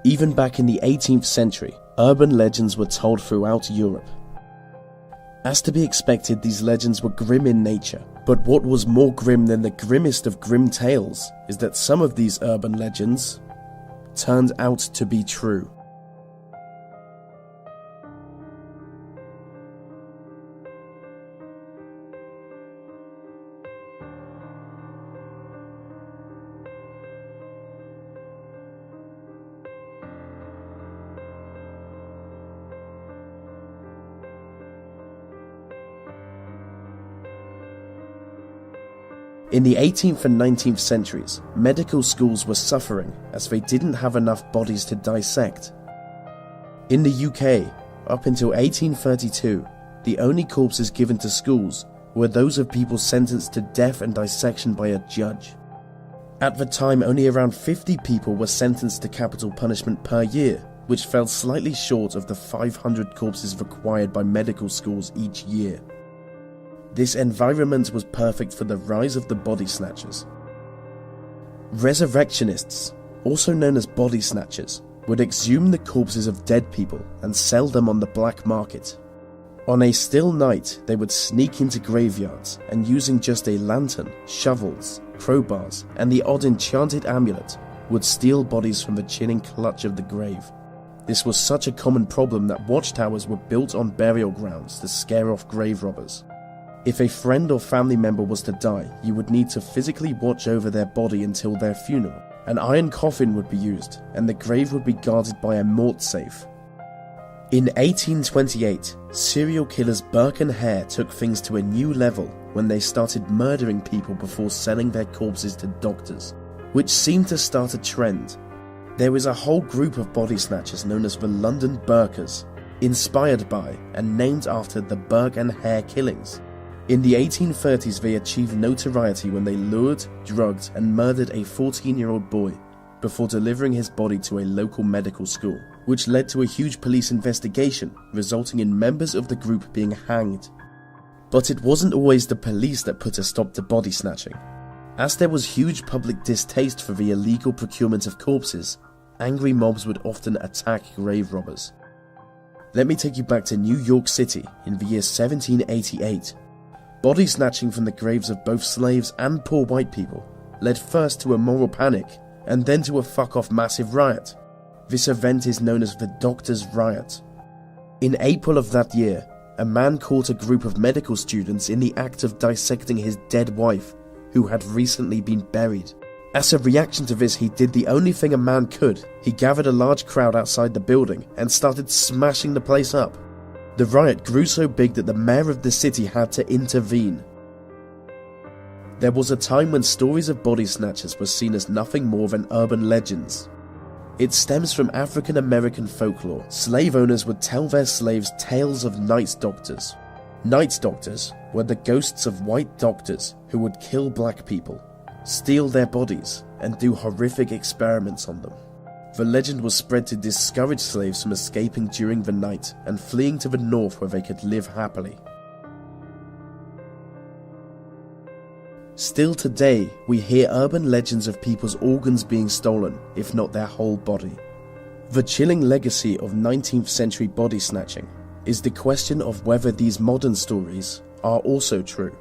Even back in the 18th century, urban legends were told throughout Europe. As to be expected, these legends were grim in nature, but what was more grim than the grimmest of grim tales is that some of these urban legends turned out to be true. In the 18th and 19th centuries, medical schools were suffering as they didn't have enough bodies to dissect. In the UK, up until 1832, the only corpses given to schools were those of people sentenced to death and dissection by a judge. At the time, only around 50 people were sentenced to capital punishment per year, which fell slightly short of the 500 corpses required by medical schools each year. This environment was perfect for the rise of the body snatchers. Resurrectionists, also known as body snatchers, would exhume the corpses of dead people and sell them on the black market. On a still night, they would sneak into graveyards and, using just a lantern, shovels, crowbars, and the odd enchanted amulet, would steal bodies from the chilling clutch of the grave. This was such a common problem that watchtowers were built on burial grounds to scare off grave robbers. If a friend or family member was to die, you would need to physically watch over their body until their funeral. An iron coffin would be used, and the grave would be guarded by a mort safe. In 1828, serial killers Burke and Hare took things to a new level when they started murdering people before selling their corpses to doctors, which seemed to start a trend. There was a whole group of body snatchers known as the London Burkers, inspired by and named after the Burke and Hare killings. In the 1830s, they achieved notoriety when they lured, drugged, and murdered a 14-year-old boy before delivering his body to a local medical school, which led to a huge police investigation, resulting in members of the group being hanged. But it wasn't always the police that put a stop to body snatching. As there was huge public distaste for the illegal procurement of corpses, angry mobs would often attack grave robbers. Let me take you back to New York City in the year 1788. Body snatching from the graves of both slaves and poor white people led first to a moral panic and then to a fuck-off massive riot. This event is known as the Doctors' Riot. In April of that year, a man caught a group of medical students in the act of dissecting his dead wife, who had recently been buried. As a reaction to this, he did the only thing a man could. He gathered a large crowd outside the building and started smashing the place up. The riot grew so big that the mayor of the city had to intervene. There was a time when stories of body snatchers were seen as nothing more than urban legends. It stems from African American folklore. Slave owners would tell their slaves tales of night doctors. Night doctors were the ghosts of white doctors who would kill black people, steal their bodies, and do horrific experiments on them. The legend was spread to discourage slaves from escaping during the night and fleeing to the north where they could live happily. Still today, we hear urban legends of people's organs being stolen, if not their whole body. The chilling legacy of 19th century body snatching is the question of whether these modern stories are also true.